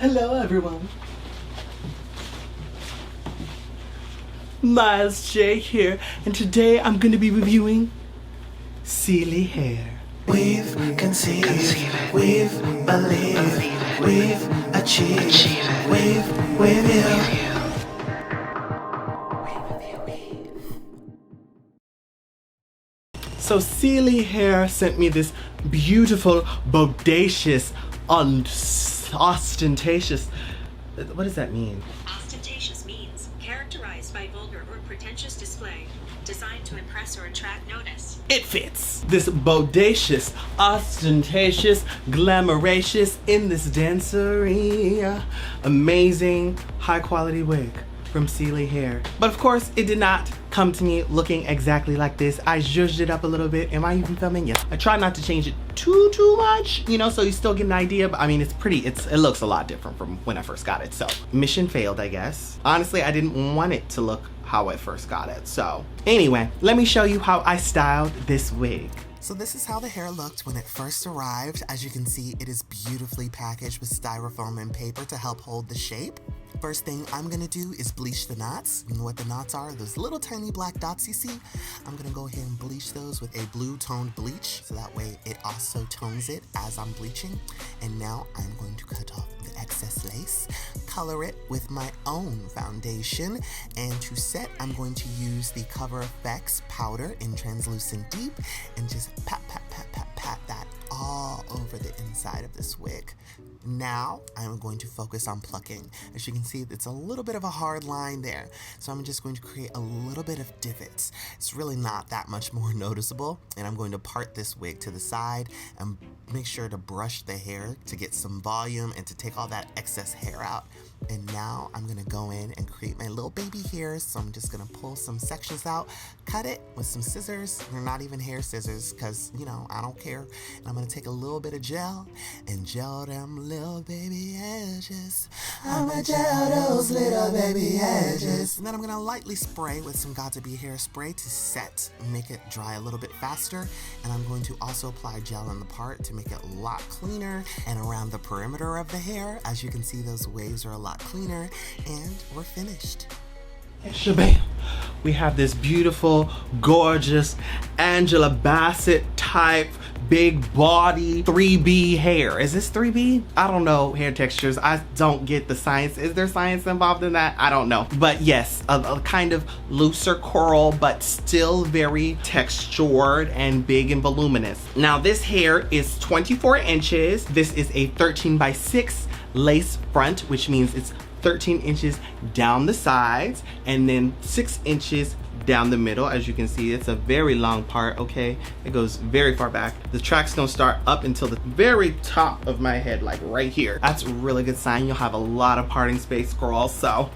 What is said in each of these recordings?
Hello everyone. Miles J here, and today I'm going to be reviewing Celie hair. We've conceived, we've believed, we've achieved, we've Weview. So Celie hair sent me this beautiful, bodacious, ostentatious. What does that mean? Ostentatious means characterized by vulgar or pretentious display, designed to impress or attract notice. It fits. This bodacious, ostentatious, glamouracious in this dancery, amazing, high quality wig from Celie hair. But of course, it did not come to me looking exactly like this. I zhuzhed it up a little bit. Am I even filming? Yes. I tried not to change it too much, you know, so you still get an idea. But I mean, it's pretty, it looks a lot different from when I first got it. So mission failed, I guess. Honestly, I didn't want it to look how I first got it. So anyway, let me show you how I styled this wig. So this is how the hair looked when it first arrived. As you can see, it is beautifully packaged with styrofoam and paper to help hold the shape. First thing I'm gonna do is bleach the knots. You know what the knots are? Those little tiny black dots you see? I'm gonna go ahead and bleach those with a blue toned bleach, so that way it also tones it as I'm bleaching. And now I'm going to cut off the excess lace, color it with my own foundation, and to set, I'm going to use the Cover FX powder in translucent deep and just pat that all over the inside of this wig. Now I'm going to focus on plucking. As you can see, it's a little bit of a hard line there, so I'm just going to create a little bit of divots. It's really not that much more noticeable, and I'm going to part this wig to the side and make sure to brush the hair to get some volume and to take all that excess hair out. And now I'm gonna go in and create my little baby hairs, so I'm just gonna pull some sections out, cut it with some scissors. They're not even hair scissors, because, you know, I don't care. And I'm gonna take a little bit of gel and gel them little baby edges. I'm gonna gel those little baby edges. And then I'm gonna lightly spray with some Got2b hairspray to set and make it dry a little bit faster. And I'm going to also apply gel in the part to make it a lot cleaner. And around the perimeter of the hair, as you can see, those waves are a lot cleaner, and we're finished. Shabam! We have this beautiful, gorgeous Angela Bassett type, big body, 3B hair. Is this 3B? I don't know hair textures. I don't get the science. Is there science involved in that? I don't know. But yes, a kind of looser curl, but still very textured and big and voluminous. Now this hair is 24 inches. This is a 13x6 lace front, which means it's 13 inches down the sides and then 6 inches down the middle. As you can see, it's a very long part, okay? It goes very far back. The tracks don't start up until the very top of my head, like right here. That's a really good sign. You'll have a lot of parting space, girl, so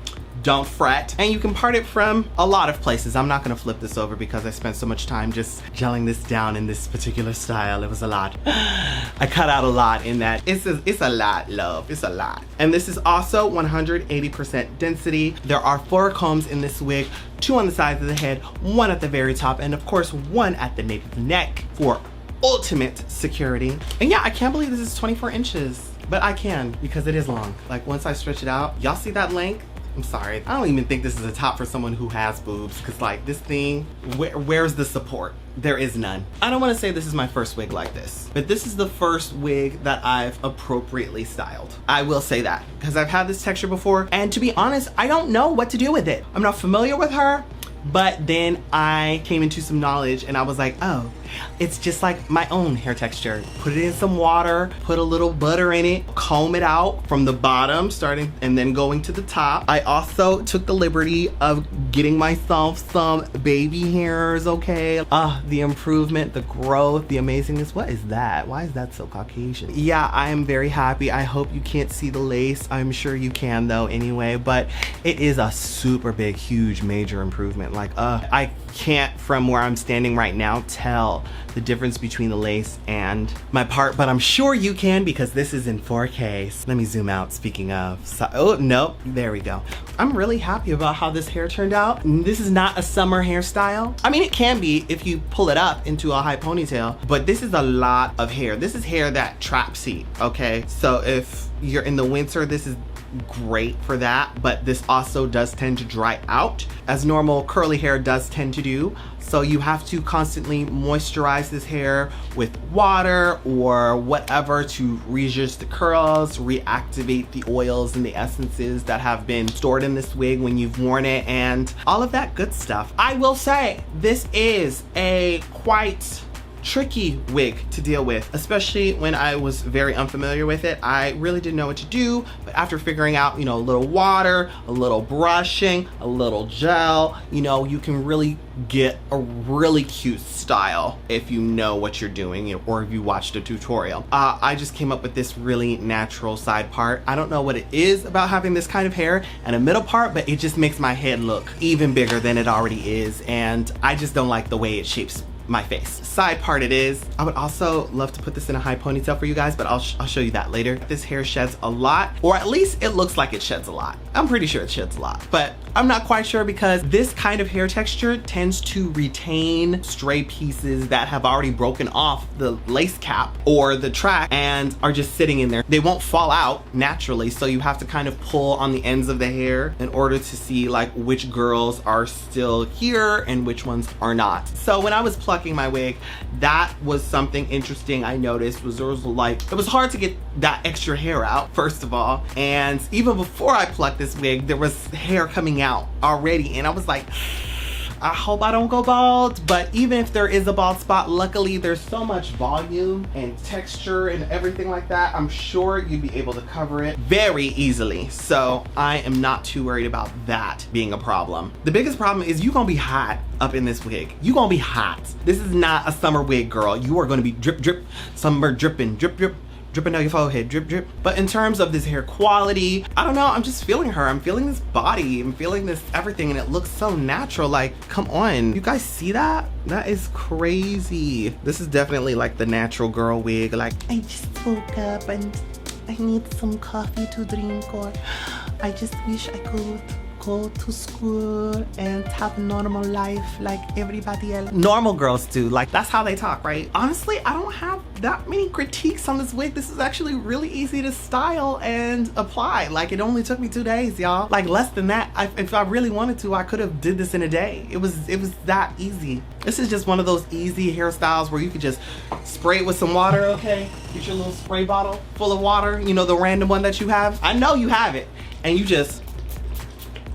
don't fret. And you can part it from a lot of places. I'm not gonna flip this over because I spent so much time just gelling this down in this particular style. It was a lot. I cut out a lot in that. It's a lot, love. It's a lot. And this is also 180% density. There are 4 combs in this wig, 2 on the sides of the head, 1 at the very top, and of course 1 at the nape of the neck for ultimate security. And yeah, I can't believe this is 24 inches, but I can because it is long. Like once I stretch it out, y'all see that length? I'm sorry, I don't even think this is a top for someone who has boobs, because like this thing, where's the support? There is none. I don't want to say this is my first wig like this, but this is the first wig that I've appropriately styled. I will say that, because I've had this texture before, and to be honest, I don't know what to do with it. I'm not familiar with her, but then I came into some knowledge and I was like, oh, it's just like my own hair texture. Put it in some water, put a little butter in it, comb it out from the bottom, starting and then going to the top. I also took the liberty of getting myself some baby hairs, okay? The improvement, the growth, the amazingness. What is that? Why is that so Caucasian? Yeah, I am very happy. I hope you can't see the lace. I'm sure you can though anyway, but it is a super big, huge, major improvement. Like, I can't from where I'm standing right now tell tell the difference between the lace and my part, but I'm sure you can because this is in 4K. So let me zoom out, speaking of. So, oh, nope, there we go. I'm really happy about how this hair turned out. This is not a summer hairstyle. I mean, it can be if you pull it up into a high ponytail, but this is a lot of hair. This is hair that trap seat, okay? So if you're in the winter, this is great for that, but this also does tend to dry out as normal curly hair does tend to do. So you have to constantly moisturize this hair with water or whatever to readjust the curls, reactivate the oils and the essences that have been stored in this wig when you've worn it, and all of that good stuff. I will say this is a quite tricky wig to deal with, especially when I was very unfamiliar with it. I really didn't know what to do, but after figuring out, you know, a little water, a little brushing, a little gel, you know, you can really get a really cute style if you know what you're doing, you know, or if you watched a tutorial. I just came up with this really natural side part. I don't know what it is about having this kind of hair and a middle part, but it just makes my head look even bigger than it already is, and I just don't like the way it shapes my face. Side part it is. I would also love to put this in a high ponytail for you guys, but I'll show you that later. This hair sheds a lot, or at least it looks like it sheds a lot. I'm pretty sure it sheds a lot, but I'm not quite sure because this kind of hair texture tends to retain stray pieces that have already broken off the lace cap or the track and are just sitting in there. They won't fall out naturally, so you have to kind of pull on the ends of the hair in order to see like which girls are still here and which ones are not. So when I was plucking my wig, that was something interesting I noticed. Was there was like, it was hard to get that extra hair out, first of all, and even before I plucked this wig there was hair coming out already, and I was like, I hope I don't go bald. But even if there is a bald spot, luckily there's so much volume and texture and everything like that, I'm sure you'd be able to cover it very easily. So I am not too worried about that being a problem. The biggest problem is you're gonna be hot up in this wig. You're gonna be hot. This is not a summer wig, girl. You are gonna be drip drip, summer dripping, drip drip, dripping down your forehead, drip drip. But in terms of this hair quality, I don't know, I'm just feeling her. I'm feeling this body, I'm feeling this everything, and it looks so natural. Like, come on, you guys see that? That is crazy. This is definitely like the natural girl wig. Like, I just woke up and I need some coffee to drink, or I just wish I could go to school and have a normal life like everybody else. Normal girls do. Like, that's how they talk, right? Honestly, I don't have that many critiques on this wig. This is actually really easy to style and apply. Like, it only took me 2 days, y'all. Like, less than that. If I really wanted to, I could have did this in a day. It was that easy. This is just one of those easy hairstyles where you could just spray it with some water, okay? Get your little spray bottle full of water, you know, the random one that you have. I know you have it. And you just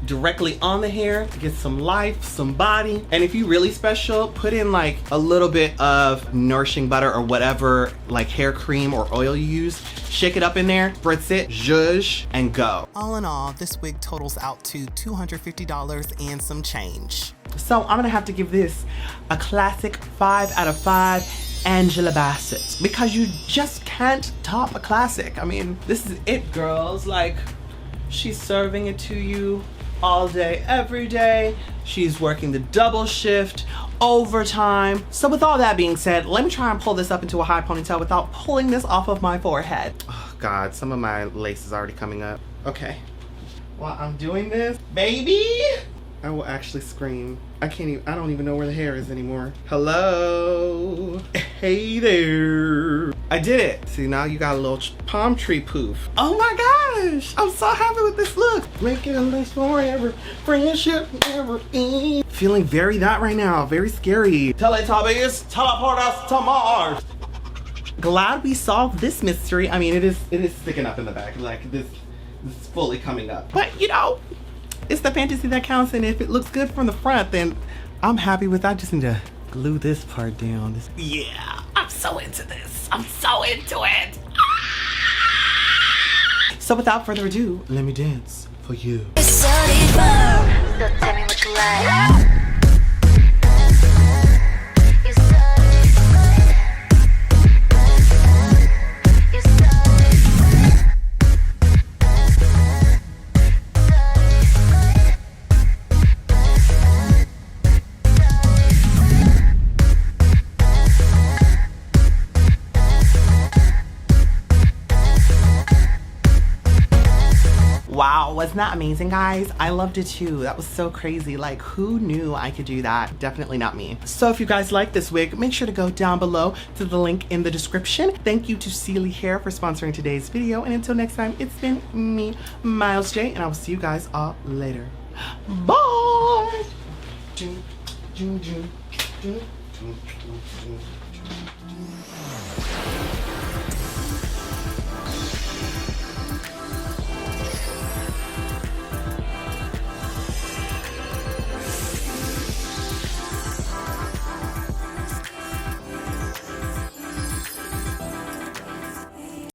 directly on the hair, get some life, some body. And if you really special, put in like a little bit of nourishing butter or whatever like hair cream or oil you use. Shake it up in there, spritz it, zhuzh, and go. All in all, this wig totals out to $250 and some change. So I'm gonna have to give this a classic 5 out of 5 Angela Bassett, because you just can't top a classic. I mean, this is it, girls. Like, she's serving it to you all day, every day. She's working the double shift, overtime. So with all that being said, let me try and pull this up into a high ponytail without pulling this off of my forehead. Oh God, some of my lace is already coming up. Okay, while I'm doing this, baby, I will actually scream. I don't even know where the hair is anymore. Hello, hey there. I did it. See, now you got a little palm tree poof. Oh my gosh, I'm so happy with this look. Make it a last forever, friendship never end. Feeling very that right now, very scary. Teletubbies, teleport us to Mars. Glad we solved this mystery. I mean, it is sticking up in the back. Like, this is fully coming up. But you know, it's the fantasy that counts, and if it looks good from the front, then I'm happy with that. I just need to glue this part down. Yeah, I'm so into this. I'm so into it. So without further ado, let me dance for you. So tell me what you like. Wow, wasn't that amazing, guys? I loved it too. That was so crazy. Like, who knew I could do that? Definitely not me. So if you guys like this wig, make sure to go down below to the link in the description. Thank you to Celie Hair for sponsoring today's video. And until next time, it's been me, Miles J, and I will see you guys all later. Bye!